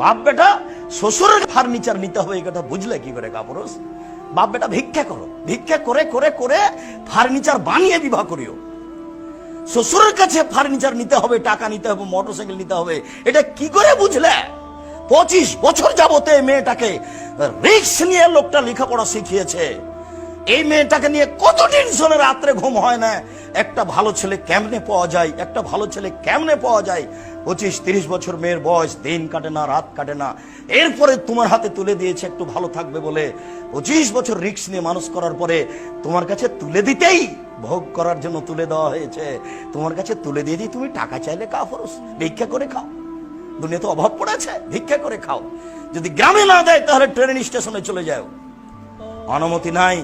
বাপ বেটা শ্বশুরের ফার্নিচার নিতে হবে এই কথা বুঝলে কি করে কাপুরুষ? বাপ বেটা ভিক্ষা করো, ভিক্ষা করে করে করে ফার্নিচার বানিয়ে বিবাহ করিও। শ্বশুরের কাছে ফার্নিচার নিতে হবে, টাকা নিতে হবে, মোটরসাইকেল নিতে হবে, এটা কি করে বুঝলে? 25 বছর যাবতে মেয়েটাকে রিস্ক নিয়ে লোকটা লেখাপড়া শিখিয়েছে। এই মেয়েটাকে নিয়ে কত টেনশনে রাত্রে ঘুম হয় না। একটা ভালো ছেলে কেমনে পাওয়া যায়, একটা ভালো ছেলে কেমনে পাওয়া যায়। 25-30 বছর মেয়ের বয়স, দিন কাটে না, রাত কাটে না। এরপরে তোমার হাতে তুলে দিয়েছে একটু ভালো থাকবে বলে। 25 বছর রিস্ক নিয়ে মানুষ করার পরে তোমার কাছে তুলে দিতেই, ভোগ করার জন্য তুলে দেওয়া হয়েছে, তোমার কাছে তুলে দিয়ে দিই তুমি টাকা চাইলে কাপুরুষ ভিক্ষা করে খাও। দুনিয়াতে অভাব পড়েছে, ভিক্ষা করে খাও। যদি গ্রামে না দেয় তাহলে ট্রেন স্টেশনে চলে যাও। অনুমতি নাই।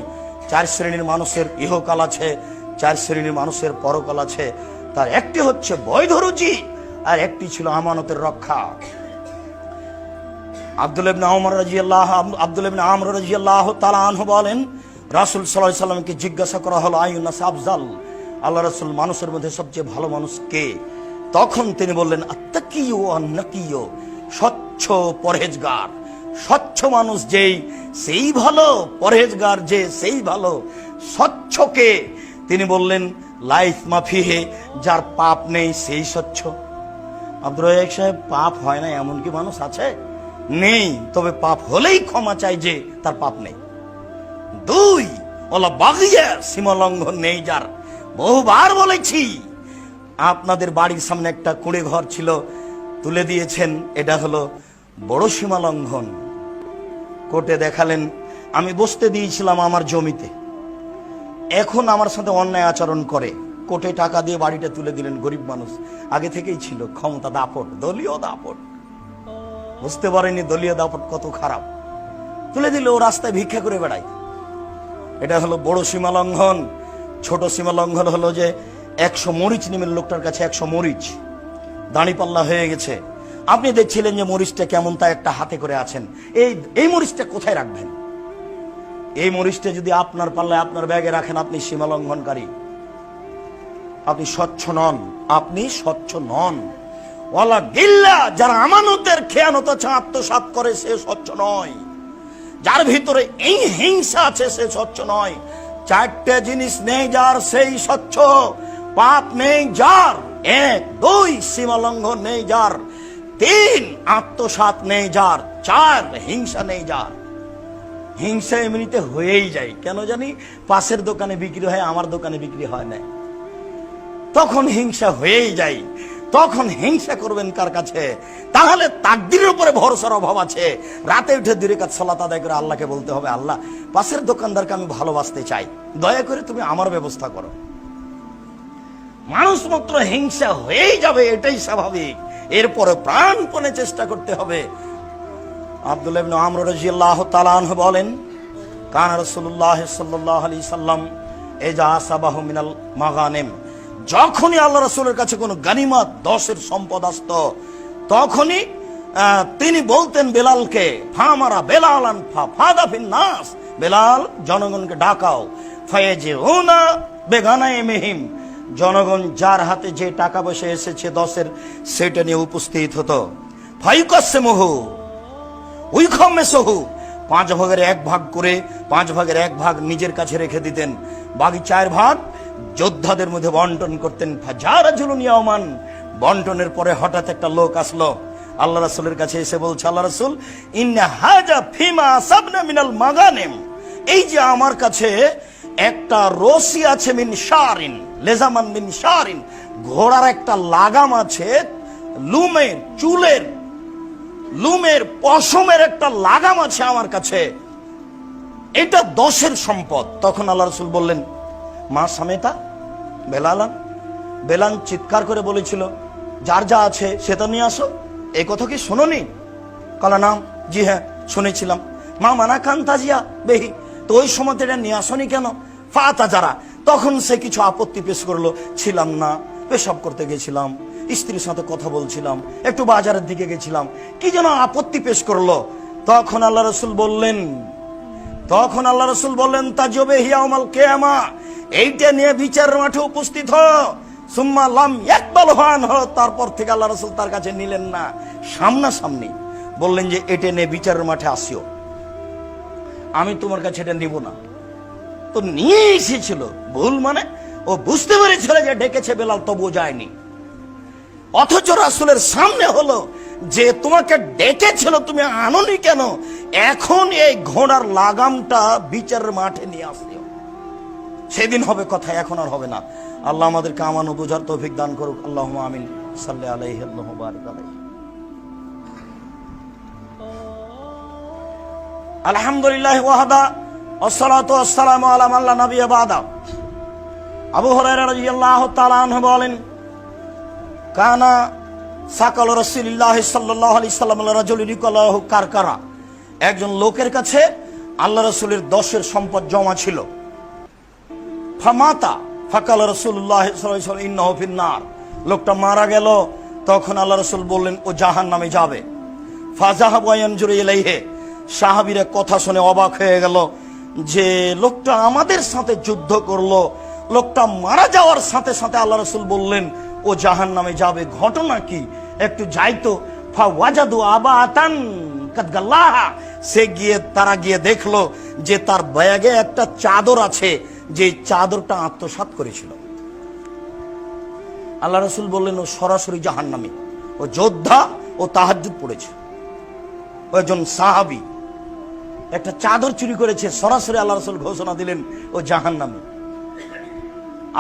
4 শ্রেণীর মানুষের ইহকাল আছে, 4 শ্রেণীর মানুষের পরকাল আছে। তার একটি হচ্ছে বৈধ রুচি, আর একটি ছিল আমানতের রক্ষা। আব্দুল্লাহ ইবনে আমর রাদিয়াল্লাহু তাআলা আনহু বলেন, রাসূল সাল্লাল্লাহু আলাইহি সাল্লামকে জিজ্ঞাসা করা হলো, আইয়ুন্নাস আফজাল, আল্লাহ রাসূল মানুষের মধ্যে সবচেয়ে ভালো মানুষ কে? তখন তিনি বললেন, আত্তাকিয়ু ওয়ান নাকিয়ু, স্বচ্ছ পরহেজগার। স্বচ্ছ মানুষ যেই সেই ভালো, পরহেজগার যে সেই ভালো। স্বচ্ছকে তিনি বললেন লাইফ মাফিহে, যার পাপ নেই সেই স্বচ্ছ। আব্দুর রাজ্জাক সাহেব, পাপ হয় না এমন কি মানুষ আছে? নেই, তবে পাপ হলেই ক্ষমা চাই যে তার পাপ নেই। 2, ওলা বাগিয়া, সীমা লঙ্ঘন নেই যার। বহুবার বলেছি, আপনাদের বাড়ির সামনে একটা কুঁড়ে ঘর ছিল, তুলে দিয়েছেন, এটা হলো বড় সীমা লঙ্ঘন। কোর্টে দেখালেন, আমি বসতে দিয়েছিলাম আমার জমিতে, এখন আমার সাথে অন্যায় আচরণ করে, কোর্টে টাকা দিয়ে বাড়িটা তুলে দিলেন। গরিব মানুষ, আগে থেকেই ছিল ক্ষমতা দাপট, দলীয় দাপট, বুঝতে পারেনি দলীয় দাপট কত খারাপ। তুলে দিল, ও রাস্তায় ভিক্ষা করে বেড়ায়। এটা হলো বড় সীমা লঙ্ঘন। ছোট সীমা লঙ্ঘন হলো যে 100 মরিচ নিমের লোকটার কাছে 100 মরিচ, দাঁড়িপাল্লা হয়ে গেছে। আপনি দেখছিলেন যে মরিচটা কেমন, তা একটা হাতে করে আছেন, এই মরিচটা কোথায় রাখবেন? এই মরিচটা যদি আপনার পাল্লায়, আপনার ব্যাগে রাখেন, আপনি সীমা লঙ্ঘনকারী, আপনি স্বচ্ছ নন, আপনি স্বচ্ছ নন। ওয়ালা গিল্লা, যারা আমানতের খেয়ানত আত্মসাৎ করে সে স্বচ্ছ নয়। যার ভিতরে এই হিংসা আছে সে স্বচ্ছ নয়। 4টে জিনিস নেই যার সেই স্বচ্ছ। পাপ নেই যার, 1, 2 সীমা লঙ্ঘন নেই যার, 3 আত্মসাৎ নেই যার, 4 হিংসা নেই যার। হিংসা এমনিতে হয়েই যায়, কেন জানি? পাশের দোকানে বিক্রি হয়, আমার দোকানে বিক্রি হয় না, তখন হিংসা হয়েই যায়। তখন হিংসা করবেন কার কাছে? তাহলে তাকদীরের উপরে ভরসার অভাব আছে। রাতে উঠে 2 রাকাত সালাত আদায় করে আল্লাহকে বলতে হবে, আল্লাহ, পাশের দোকানদারকে আমি ভালোবাসতে চাই, দয়া করে তুমি আমার ব্যবস্থা করো। মানুষ মাত্র হিংসা হয়েই যাবে, এটাই স্বাভাবিক। এরপরে প্রাণপণে চেষ্টা করতে হবে। আব্দুল্লাহ ইবনে আমর রাদিয়াল্লাহু তাআলা আনহু বলেন, কানা রাসূলুল্লাহ সাল্লাল্লাহু আলাইহি সাল্লাম ইজা আসাবাহু মিনাল মাগানিম, যখনই আল্লাহ রাসূলের কাছে কোনো গানিমত, 10-এর সম্পদ আসত, তখনই তিনি বলতেন বেলালকে, ফামারা বেলালান ফাদা ফিন নাস, বেলাল জনগণকে ডাকাও, ফায়াজিউনা বেগানাইমিহিম, জনগণ যার হাতে যে টাকা পয়সা এসেছে 10-এর, সেটা নিয়ে উপস্থিত হতো। ফায়ুকাসসিমুহু উইখামেসহু, 5 ভাগের 1 ভাগ করে 5 ভাগের 1 ভাগ নিজের কাছে রেখে দিতেন, বাকি 4 ভাগ যোদ্ধাদের মধ্যে বন্টন করতেন। ফাজারাজুলুন ইয়াওমান, বন্টনের পরে হঠাৎ একটা লোক আসলো আল্লাহ রাসূলের কাছে, এসে বলছে, আল্লাহ রাসূল, ইন্না হাজা ফিমা সাবনা মিনাল মাগানিম, এই যে আমার কাছে একটা রশি আছে, মিন শারিন, লেজামান মিন শারিন, ঘোড়ার একটা লাগাম আছে, লুমের, চুলের, লুমের, পশমের একটা লাগাম আছে আমার কাছে, এটা 10-এর সম্পদ। তখন আল্লাহ রাসূল বললেন, মা সামেতা বেলালান, বেলাল চিৎকার করে বলেছিল, যার যা আছে সেটা নিয়ে আসো। এই কথা কি শোনোনি? কালা নাম, জি হ্যাঁ শুনেছিলাম। মা মানা কান তাজিয়া বেহি, তো ওই সময় এটা নিয়ে আসনি কেন? ফাতা যারা, তখন সে কিছু আপত্তি পেশ করলো, ছিলাম না, পেশাব করতে গেছিলাম, স্ত্রীর সাথে কথা বলছিলাম, একটু বাজারের দিকে গেছিলাম, কি যেন আপত্তি পেশ করলো। তখন আল্লাহ রাসূল বললেন, তাজবে হিয়াউমাল কিয়ামা, এইটা নিয়ে বিচারের মাঠে উপস্থিত হ। সুম্মা লাম ইয়াকবাল হান, তারপর থেকে আল্লাহ রাসূল তার কাছে নিলেন না। সামনাসামনি বললেন যে এটা নে বিচারের মাঠে আসিও, আমি তোমার কাছে এটা নিব না। তো নিয়ে এসেছিল, ভুল মানে ও বুঝতে পেরেছিল যে ডেকেছে বেলাল, তবুও যায়নি। অথচ রাসূলের সামনে হলো যে তোমাকে ডেকেছিল, তুমি আনোনি কেন? এখন এই ঘোড়ার লাগামটা বিচারের মাঠে নিয়ে আসিও, সেদিন হবে কথা, এখন আর হবে না। আল্লাহ আমাদেরকে আমানো বোঝার তৌফিক দান করুক। আল্লাহুম্মা আমিন। সাল্লি আলাইহি আল্লাহু বারিক আলাইহি। আলহামদুলিল্লাহ ওয়াহদা ওয়াসসালাতু ওয়াসসালামু আলা মান লা নাবিয়্যা বাদা। আবু হুরায়রা রাদিয়াল্লাহু তাআলা আনহু বলেন, কানা সাকাল রাসূলুল্লাহ সাল্লাল্লাহু আলাইহি সাল্লাম রাজুলুন ইয়াকুলু কারকারা, একজন লোকের কাছে আল্লাহ রাসূলের 10 সম্পদ জমা ছিল। ফামাতা ফাকাল রাসূলুল্লাহ সাল্লাল্লাহু আলাইহি ওয়াসাল্লাম ইন্নাহু ফিন্নার, লোকটা মারা গেল। তখন আল্লাহ রাসূল বললেন ও জাহান্নামে যাবে। ফাযাহাবু ইয়ানজুরু ইলাইহি, সাহাবীরা কথা শুনে অবাক হয়ে গেল যে লোকটা আমাদের সাথে যুদ্ধ করলো, লোকটা মারা যাওয়ার সাথে সাথে আল্লাহ রাসূল বললেন ও জাহান্নামে যাবে, ঘটনা কি? একটু যাইতো। ফাওয়াজাদু আবাতান কাদ গাল্লাহা, তারা গিয়ে দেখলো যে তার ব্যাগে একটা চাদর আছে, যে চাদরটা আত্মসাৎ করেছিল। আল্লাহ রাসূল বললেন ও সরাসরি জাহান্নামী, ও যোদ্ধা, ও তাহাজ্জুদ পড়েছে। ও একজন সাহাবী একটা চাদর চুরি করেছে, সরাসরি আল্লাহ রাসূল ঘোষণা দিলেন ও জাহান্নামী।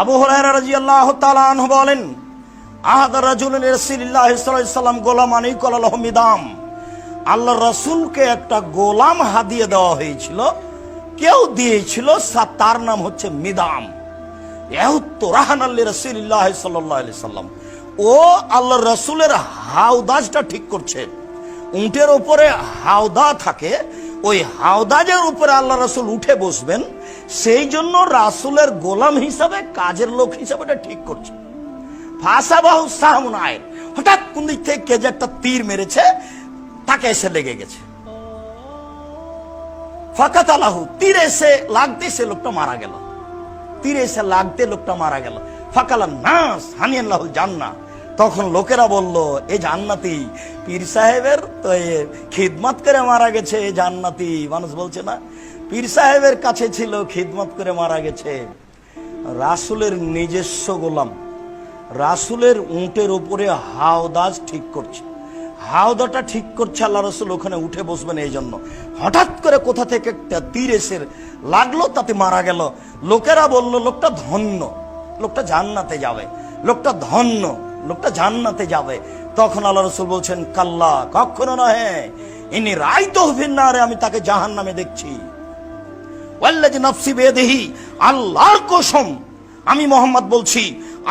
আবু হুরায়রা রাদিয়াল্লাহু তাআলা আনহু বলেন, আহাদা রাজুলুন রাসূলুল্লাহ সাল্লাল্লাহু আলাইহি সাল্লাম গোলামান ইয়াকুলু মিদাম, আল্লাহ রাসূলকে একটা গোলাম হাদিয়া দেওয়া হয়েছিল, কেউ দিয়েছিল, তার নাম হচ্ছে মিদাম। ইয়াহুত্তু রাহানাল রাসূলুল্লাহ সাল্লাল্লাহু আলাইহি সাল্লাম, ও আল্লাহ রাসূলের হাওদাজটা ঠিক করছে। উটের উপরে হাওদা থাকে, ওই হাওদাজের উপরে আল্লাহ রাসূল উঠে বসবেন, সেই জন্য রাসূলের গোলাম হিসাবে, কাজের লোক হিসাবে এটা ঠিক করছে। ফাসাবাহু সাহমুন আইন, হঠাৎ কোন দিক থেকে কে যে একটা তীর মেরেছে, তাকে এসে লেগে গেছে। ফাকাতালাহু, তীর এসে লাগতে সে লোকটা মারা গেল। তীর এসে লাগতে লোকটা মারা গেল। ফাকালান নাস হানিয়াল্লাহুল জান্নাহ, তখন লোকেরা বলল এ জান্নাতি, পীর সাহেবের তো খিদমত করে মারা গেছে, এ জান্নাতি। মানুষ বলছে না, পীর সাহেবের কাছে ছিল, খিদমত করে মারা গেছে। রাসূলের নিজস্ব গোলাম, রাসূলের উটের উপরে হাওদাজ ঠিক করছে, হাওদাটা ঠিক করছে আল্লাহ রাসূল ওখানে উঠে বসবেন এই জন্য। হঠাৎ করে কোথা থেকে একটা তীর এসে লাগলো, তাতে মারা গেল। লোকেরা বলল লোকটা ধন্য, লোকটা জান্নাতে যাবে, লোকটা ধন্য, লোকটা জান্নাতে যাবে। তখন আল্লাহ রাসূল বলছেন কাল্লা, কখনো নহে, ইনি রাইতুহু ফিন্নারে, আমি তাকে জাহান্নামে দেখছি। ওয়াল্লাযী নাফসি বিয়াদিহি, আল্লাহর কসম আমি মুহাম্মদ বলছি,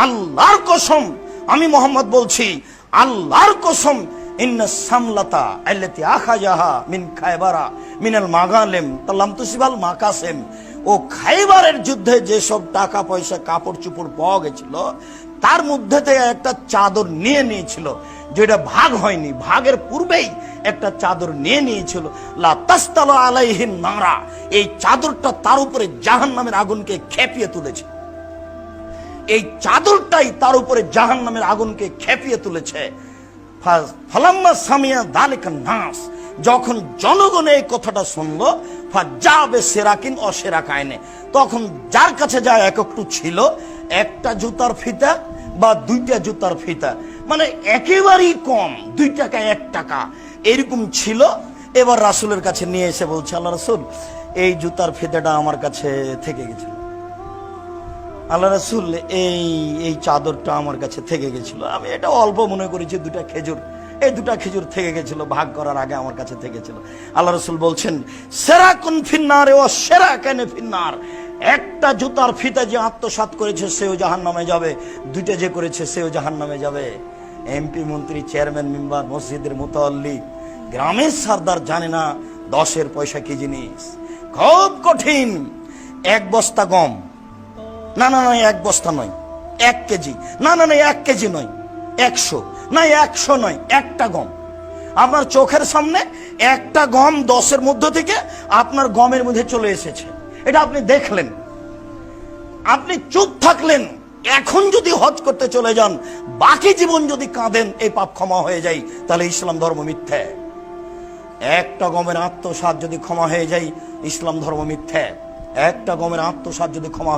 আল্লাহর কসম আমি মুহাম্মদ বলছি, আল্লাহর কসম, ইন্না সামলাতা আল্লাতী আখাযাহা মিন খায়বারা মিনাল মাগালিম তাল্লাম তুসিবাল মাকাসিম, ও খায়বারের যুদ্ধে যেসব টাকা পয়সা কাপড় চোপড় পাওয়া গেছিল, তার মধ্যে থেকে একটা চাদর নিয়ে নিয়েছিল, যেটা ভাগ হয়নি, ভাগের পূর্বেই একটা চাদর নিয়ে নিয়েছিল। লা তাসতালু আলাইহিন নারা, এই চাদরটা তার উপরে জাহান্নামের আগুনকে খেপিয়ে তুলেছে। এই চাদরটাই তার উপরে জাহান্নামের আগুনকে খেপিয়ে তুলেছে। ফালাম্মা সামিয়া যালিকা নাস, যখন জনগণ এই কথাটা শুনলো, ফাজাবে সেরাকিন অসেরাকায়নে, তখন যার কাছে যা একটু ছিল, একটা জুতার ফিতা বা দুইটা জুতার ফিতা, মানে একেবারেই কম, 2 টাকা 1 টাকা এরকম ছিল। এবার রাসূলের কাছে নিয়ে এসে বলছে, আল্লাহ রাসূল এই জুতার ফিতাটা আমার কাছে থেকে গেছিল, আল্লাহ রাসূল এই চাদরটা আমার কাছে থেকে গেছিল, আমি এটা অল্প মনে করেছি, 2টা খেজুর, এই 2টা খেজুর থেকে গেছিল, ভাগ করার আগে আমার কাছে থেকেছিল। আল্লাহ রাসূল বলছেন সেরাকুন ফিন্নারে ও সেরাকানে ফিন্নার, একটা জুতার ফিতা যে আত্মসাৎ করেছে সেও জাহান্নামে যাবে, 2টা যে করেছে সেও জাহান্নামে যাবে। এমপি মন্ত্রী চেয়ারম্যান মেম্বার মসজিদের মুতাল্লি গ্রামের সর্দার জানে না 10-এর পয়সা কি জিনিস, খুব কঠিন। 1 বস্তা গম, না না না 1 বস্তা নয়, 1 কেজি, না না না 1 কেজি নয়, 100 না 100 নয়, একটা গম আপনার চোখের সামনে, একটা গম 10-এর মধ্য থেকে আপনার গমের মধ্যে চলে এসেছে, এটা আপনি দেখলেন, আপনি চুপ থাকলেন। এখন যদি হজ করতে চলে যান, বাকি জীবন যদি কাঁদেন, এই পাপ ক্ষমা হয়ে যায়, তাহলে ইসলাম ধর্ম মিথ্যা। একটা গমের আত্মসাৎ যদি ক্ষমা হয়ে যায়, ইসলাম ধর্ম মিথ্যা। একটা গমের আত্মসাৎ যদি ক্ষমা